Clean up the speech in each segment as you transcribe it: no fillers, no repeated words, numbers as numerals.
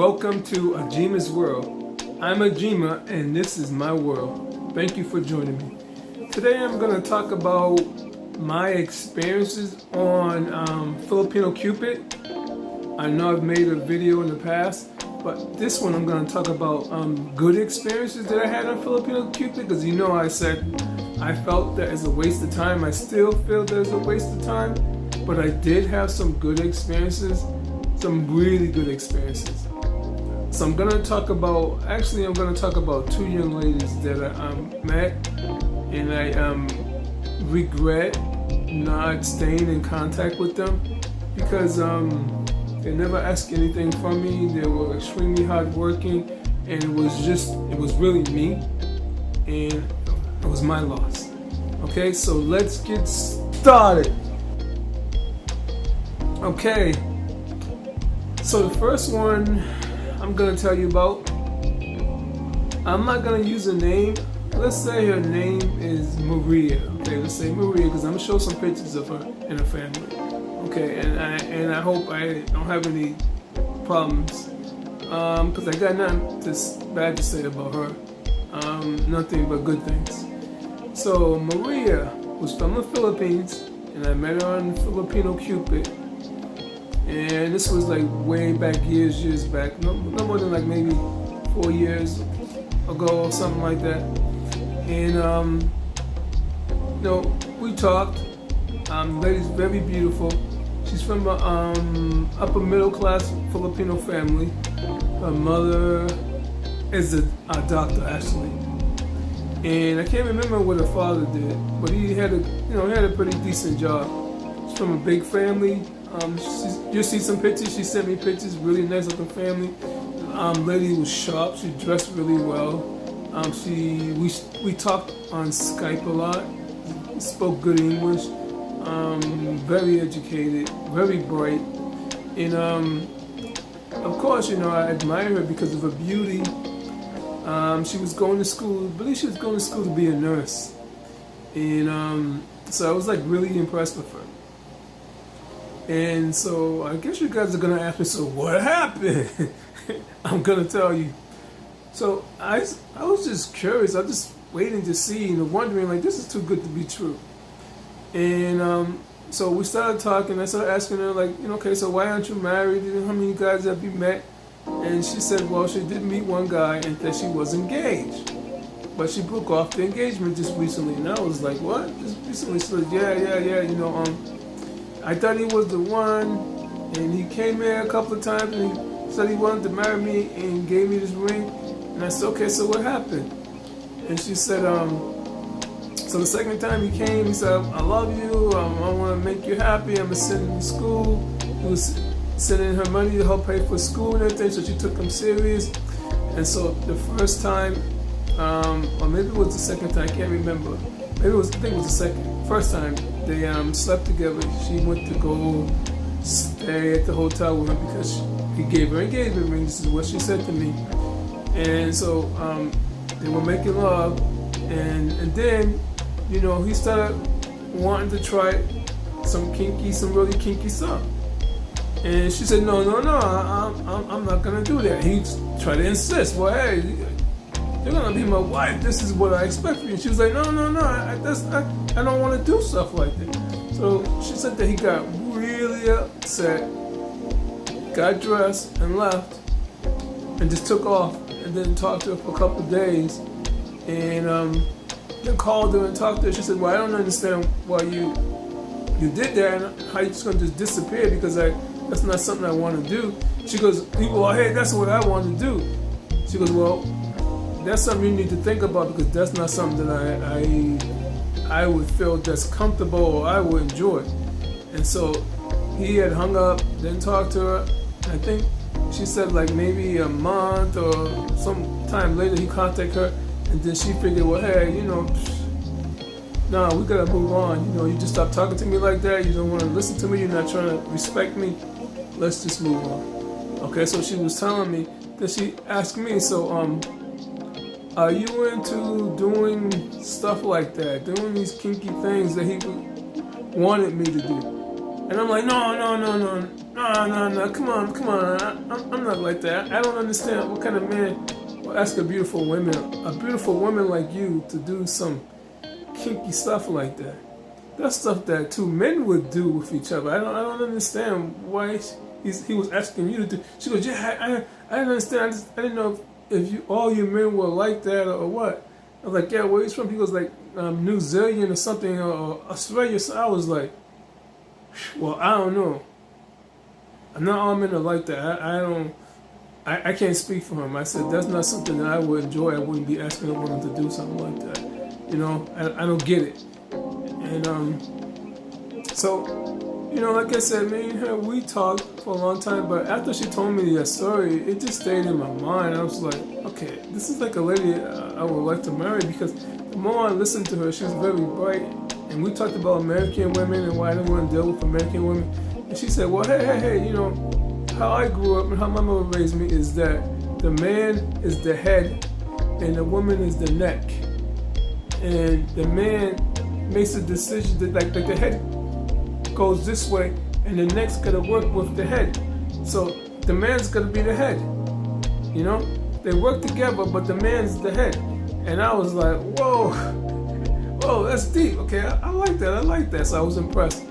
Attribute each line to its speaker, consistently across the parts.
Speaker 1: welcome to Agymah's World. I'm Agymah and this is my world. Thank you for joining me. Today I'm going to talk about my experiences on Filipino Cupid. I know I've made a video in the past, but this one I'm going to talk about good experiences that I had on Filipino Cupid, because you know I said I felt that it's a waste of time. I still feel that it's a waste of time, but I did have some good experiences, some really good experiences. So I'm going to talk about, I'm going to talk about two young ladies that I met, and I regret not staying in contact with them because they never asked anything from me. They were extremely hardworking, and it was really me, and it was my loss. Okay, so let's get started. Okay, so the first one I'm gonna tell you about, I'm not gonna use a name. Let's say her name is Maria. Okay, let's say Maria, because I'm gonna show some pictures of her and her family. Okay, and I hope I don't have any problems, because I got nothing bad to say about her. Nothing but good things. So Maria was from the Philippines, and I met her on Filipino Cupid. And this was like way back, years back, no more than like maybe 4 years ago or something like that. And we talked. Lady's very beautiful. She's from a upper middle class Filipino family. Her mother is a doctor actually, and I can't remember what her father did, but he had a pretty decent job. She's from a big family. You'll see some pictures. She sent me pictures. Really nice looking family. Lady was sharp. She dressed really well. We talked on Skype a lot. Spoke good English. Very educated. Very bright. And of course, I admire her because of her beauty. She was going to school. I believe she was going to school to be a nurse. And so I was like really impressed with her. And so I guess you guys are gonna ask me, so what happened? I'm gonna tell you. So I was just curious. I was just waiting to see and wondering, like, this is too good to be true. And so we started talking. I started asking her, like, okay, so why aren't you married? How many guys have you met? And she said, well, she did meet one guy and that she was engaged, but she broke off the engagement just recently. And I was like, what? Just recently? She said, yeah. I thought he was the one, and he came here a couple of times, and he said he wanted to marry me and gave me this ring. And I said, okay, so what happened? And she said, so the second time he came, he said, I love you, I want to make you happy, I'm going to send you to school. He was sending her money to help pay for school and everything, so she took him serious. And so the first time, or maybe it was the second time, I can't remember. I think it was the first time they slept together. She went to go stay at the hotel with him because he gave her engagement ring. This is what she said to me. And so they were making love, and then he started wanting to try some really kinky stuff. And she said, no, I'm not gonna do that. He tried to insist. Well, hey, you're gonna be my wife. This is what I expect from you. She was like, no. I don't want to do stuff like that. So she said that he got really upset, got dressed and left, and just took off, and didn't talk to her for a couple of days. And then called her and talked to her. She said, well, I don't understand why you did that, and how you just gonna just disappear, because that's not something I want to do. She goes, well, hey, that's what I want to do. She goes, well, that's something you need to think about, because that's not something that I would feel that's comfortable or I would enjoy. And so he had hung up, didn't talk to her. I think she said like maybe a month or some time later he contacted her, and then she figured, well, hey, no, we gotta move on. You just stopped talking to me like that. You don't want to listen to me. You're not trying to respect me. Let's just move on. Okay, so she was telling me that she asked me, so are you into doing stuff like that, doing these kinky things that he wanted me to do? And I'm like, no, come on. I'm not like that. I don't understand what kind of man will ask a beautiful woman like you to do some kinky stuff like that. That's stuff that two men would do with each other. I don't understand why he was asking you to do. She goes, yeah, I didn't understand. I didn't know if you all your men were like that or what. I was like, yeah, where he's from? He goes like New Zealand or something or Australia. So I was like, well, I don't know. Not all men are like that. I can't speak for him. I said that's not something that I would enjoy. I wouldn't be asking a woman to do something like that. You know, I don't get it. And so, you know, like I said, me and her, we talked for a long time. But after she told me that story, it just stayed in my mind. I was like, okay, this is like a lady I would like to marry, because the more I listened to her, she was very bright. And we talked about American women and why I didn't want to deal with American women. And she said, well, hey, you know, how I grew up and how my mother raised me is that the man is the head and the woman is the neck. And the man makes a decision that like the head goes this way and the neck's gonna work with the head. So the man's gonna be the head. You know? They work together, but the man's the head. And I was like, whoa, that's deep. Okay, I like that. So I was impressed.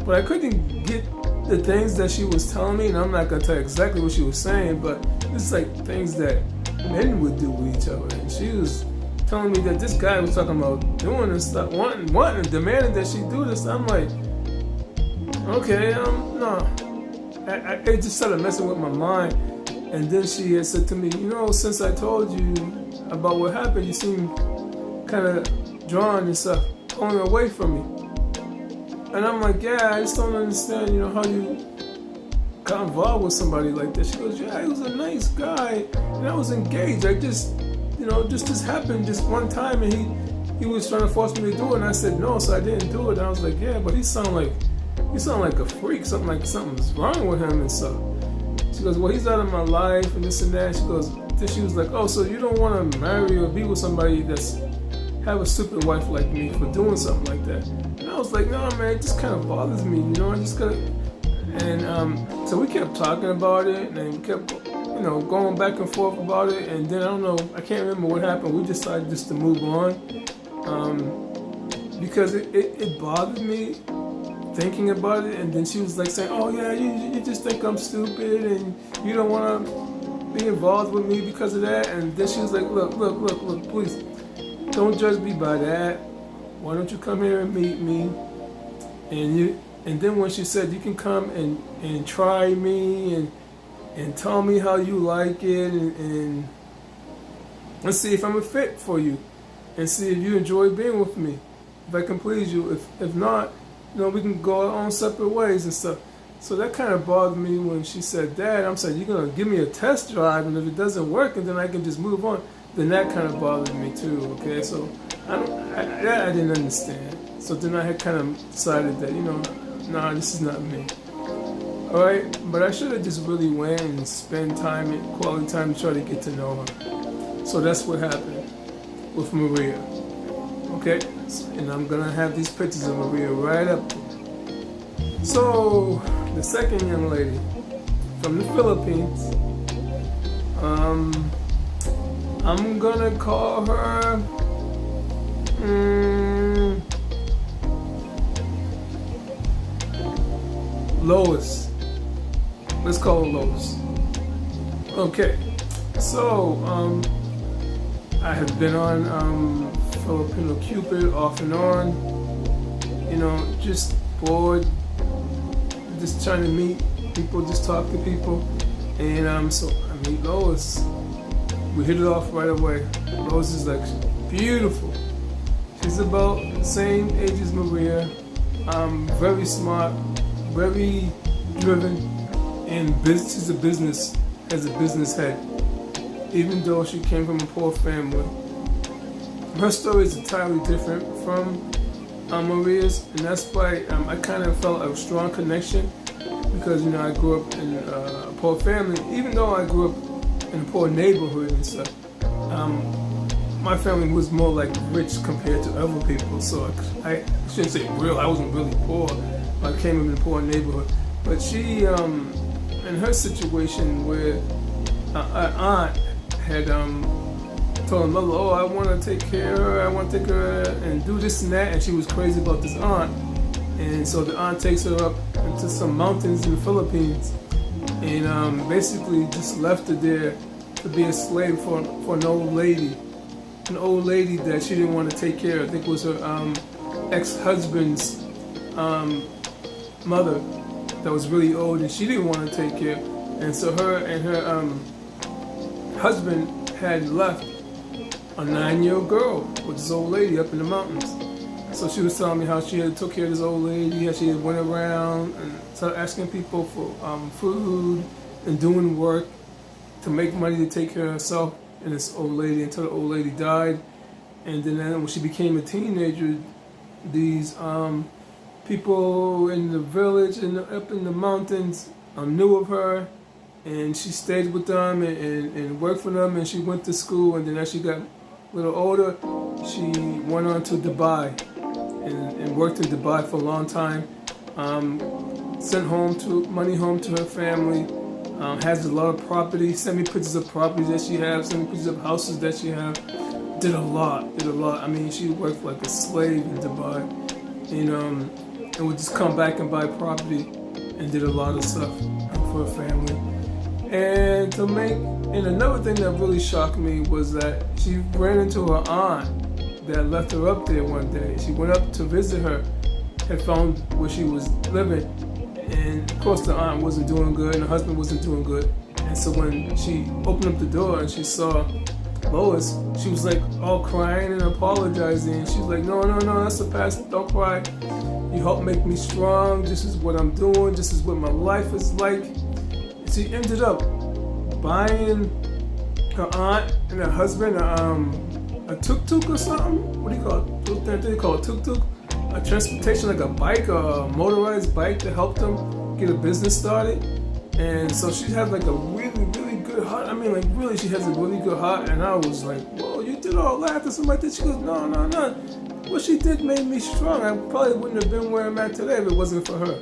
Speaker 1: But I couldn't get the things that she was telling me, and I'm not gonna tell you exactly what she was saying, but it's like things that men would do with each other. And she was telling me that this guy was talking about doing this stuff, wanting, demanding that she do this. I'm like, okay, no. It just started messing with my mind. And then she had said to me, you know, since I told you about what happened, you seem kind of drawn and stuff, pulling away from me. And I'm like, yeah, I just don't understand, you know, how you got involved with somebody like that. She goes, yeah, he was a nice guy, and I was engaged. I just, you know, this happened just one time, and he was trying to force me to do it, and I said no, so I didn't do it. And I was like, yeah, but he sounded like a freak, something's wrong with him and stuff. She goes, well, he's out of my life and this and that. She was like, oh, so you don't want to marry or be with somebody that's have a stupid wife like me for doing something like that. And I was like, no, man, it just kind of bothers me, you know. I just gotta. And so we kept talking about it, and we kept, you know, going back and forth about it. And then I don't know, I can't remember what happened. We decided just to move on because it bothered me thinking about it. And then she was like saying, oh yeah, you just think I'm stupid and you don't want to be involved with me because of that. And then she was like, look, please. Don't judge me by that. Why don't you come here and meet me? And then when she said you can come and try me and tell me how you like it and let's see if I'm a fit for you and see if you enjoy being with me. If I can please you. If not, you know, we can go our own separate ways and stuff. So that kind of bothered me when she said that. I'm saying, you're gonna give me a test drive, and if it doesn't work, and then I can just move on. Then that kind of bothered me too, okay? So I didn't understand. So then I had kind of decided that, you know, nah, this is not me. All right, but I should have just really went and spent quality time to try to get to know her. So that's what happened with Maria, okay? And I'm gonna have these pictures of Maria right up there. So the second young lady from the Philippines, I'm gonna call her Lois. Let's call her Lois. Okay. So I have been on Filipino Cupid off and on. You know, just bored, just trying to meet people, just talk to people, and so I meet Lois. We hit it off right away. Lois is like beautiful. She's about the same age as Maria. Very smart, very driven, and she's has a business head. Even though she came from a poor family, her story is entirely different from Maria's, and that's why I kind of felt a strong connection, because, you know, I grew up in a poor family. Even though I grew up in a poor neighborhood and stuff, my family was more like rich compared to other people. So I shouldn't say real. I wasn't really poor, I came from a poor neighborhood. But she, in her situation where an aunt had told her mother, oh, I want to take care of her, I want to take her and do this and that, and she was crazy about this aunt. And so the aunt takes her up into some mountains in the Philippines and basically just left her there to be a slave for an old lady. An old lady that she didn't want to take care of. I think it was her ex-husband's mother that was really old and she didn't want to take care. And so her and her husband had left a 9-year-old girl with this old lady up in the mountains. So she was telling me how she had took care of this old lady, how she had went around and started asking people for food and doing work to make money to take care of herself and this old lady until the old lady died. And then when she became a teenager, these people in the village and up in the mountains knew of her, and she stayed with them and worked for them, and she went to school. And then as she got a little older, she went on to Dubai and worked in Dubai for a long time. Sent money home to her family. Has a lot of property. Sent me pictures of properties that she has. Sent me pictures of houses that she has. Did a lot. I mean, she worked like a slave in Dubai, and would just come back and buy property and did a lot of stuff for her family. And another thing that really shocked me was that she ran into her aunt that left her up there one day. She went up to visit her, had found where she was living, and of course the aunt wasn't doing good and the husband wasn't doing good. And so when she opened up the door and she saw Lois, she was like all crying and apologizing. She's like, no, that's the past, don't cry. You helped make me strong. This is what I'm doing. This is what my life is like. And she ended up buying her aunt and her husband a tuk-tuk or something. What do you call it? I think they call it tuk-tuk. A transportation, like a bike, a motorized bike to help them get a business started. And so she had like a really, really good heart. I mean, like really, she has a really good heart. And I was like, whoa, you did all that or something like that? She goes, no. What she did made me strong. I probably wouldn't have been where I'm at today if it wasn't for her.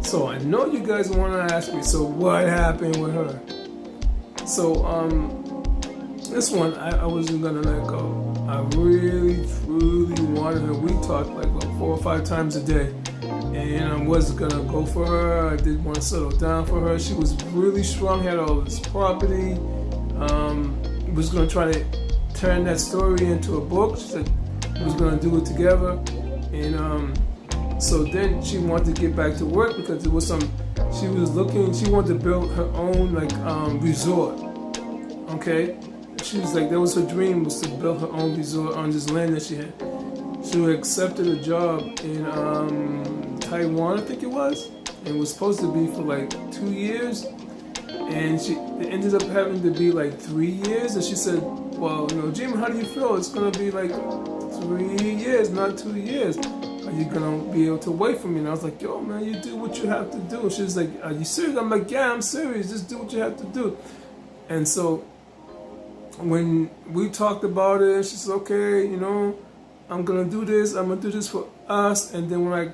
Speaker 1: So I know you guys want to ask me, so what happened with her? So this one, I wasn't going to let go. I really, truly wanted her. We talked like 4 or 5 times a day. And I was going to go for her. I did want to settle down for her. She was really strong, had all this property. Was going to try to turn that story into a book. She said we was going to do it together. And so then she wanted to get back to work because there was she wanted to build her own resort. Okay? She was like, that was her dream, was to build her own resort on this land that she had. She accepted a job in Taiwan, I think it was. And it was supposed to be for like 2 years. And it ended up having to be like 3 years. And she said, well, Agymah, how do you feel? It's going to be like 3 years, not 2 years. Are you going to be able to wait for me? And I was like, yo, man, you do what you have to do. She was like, are you serious? I'm like, yeah, I'm serious. Just do what you have to do. And so when we talked about it, she said, okay, I'm going to do this. I'm going to do this for us. And then when I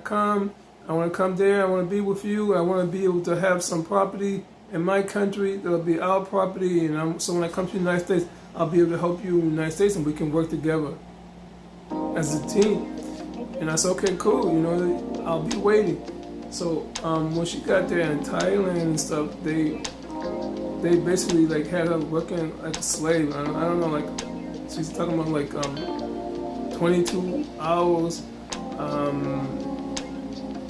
Speaker 1: want to come there. I want to be with you. I want to be able to have some property in my country that'll be our property. And so when I come to the United States, I'll be able to help you in the United States and we can work together as a team. And I said, okay, cool. I'll be waiting. So when she got there in Thailand and stuff, they basically had her working like a slave. I don't know, she's talking about 22 hours,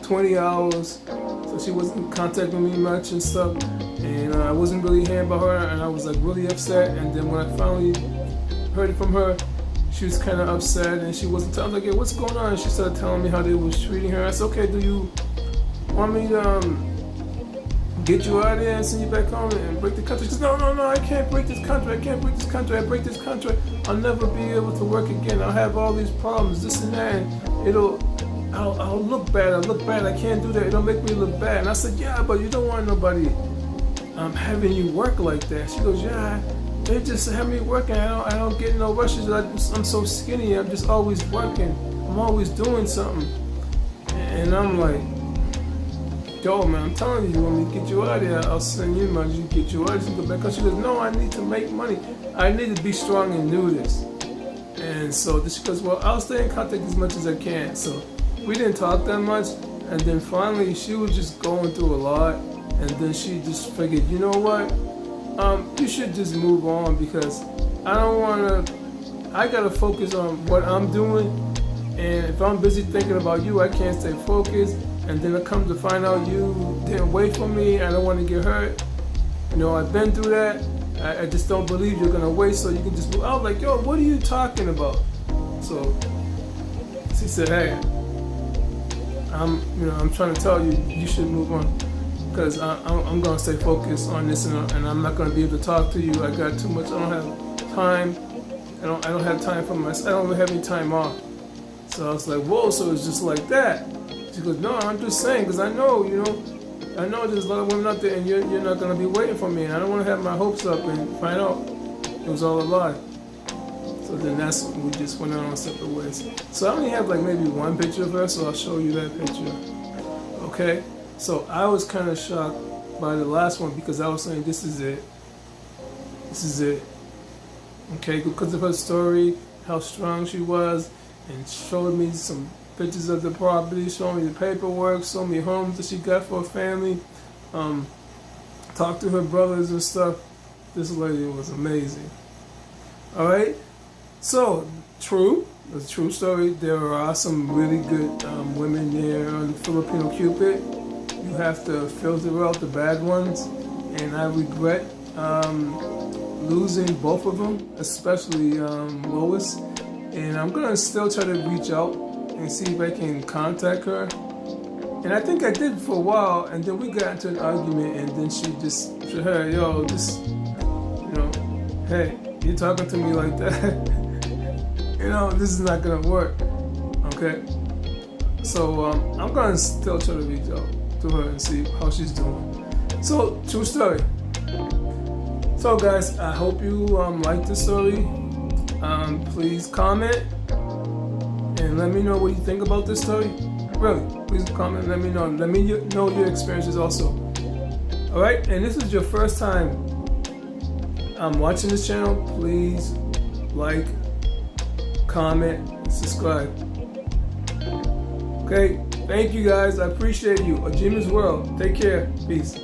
Speaker 1: 20 hours. So she wasn't contacting me much and stuff. And I wasn't really hearing about her, and I was really upset. And then when I finally heard it from her, she was kind of upset, and she wasn't telling me, hey, what's going on? And she started telling me how they was treating her. I said, okay, do you want me to get you out of there and send you back home and break the country? She said, no, I can't break this country. I can't break this country. I break this country, I'll never be able to work again. I'll have all these problems, this and that, and I'll look bad. I can't do that. It'll make me look bad. And I said, yeah, but you don't want nobody having you work like that. She goes, yeah, they just have me working. I don't get no rushes. I'm so skinny. I'm just always working. I'm always doing something. And I'm like, yo, man, I'm telling you, when we get you out of here, I'll send you money, you get you out of here. She goes back, she goes, no, I need to make money. I need to be strong and do this. And so she goes, well, I'll stay in contact as much as I can. So we didn't talk that much. And then finally, she was just going through a lot. And then she just figured, you know what? You should just move on, because I don't want to, I got to focus on what I'm doing. And if I'm busy thinking about you, I can't stay focused. And then I come to find out you didn't wait for me. I don't want to get hurt. You know, I've been through that. I just don't believe you're gonna wait, so you can just move. I was like, yo, what are you talking about? So she said, hey, I'm trying to tell you, you should move on, because I'm gonna stay focused on this, and I'm not gonna be able to talk to you. I got too much. I don't have time. I don't have time for myself. I don't have any time off. So I was like, whoa. So it's just like that. She goes, no, I'm just saying, because I know, I know there's a lot of women out there, and you're not going to be waiting for me, and I don't want to have my hopes up and find out it was all a lie. So then that's when we just went on our separate ways. So I only have like maybe one picture of her, so I'll show you that picture. Okay? So I was kind of shocked by the last one, because I was saying, this is it. This is it. Okay? Because of her story, how strong she was, and showed me some pictures of the property, showing me the paperwork, showing me homes that she got for her family, talked to her brothers and stuff. This lady was amazing. All right, so true, it's a true story. There are some really good women there on Filipino Cupid. You have to filter out the bad ones, and I regret losing both of them, especially Lois. And I'm gonna still try to reach out and see if I can contact her. And I think I did for a while, and then we got into an argument, and then she said, hey, yo, this, hey, you're talking to me like that. This is not gonna work. Okay? So I'm gonna still try to reach out to her and see how she's doing. So, true story. So guys, I hope you like this story. Please comment and let me know what you think about this story. Really, please comment and let me know. Let me know your experiences also. Alright, and this is your first time watching this channel, please like, comment, and subscribe. Okay, thank you guys. I appreciate you. Agymah's World. Take care. Peace.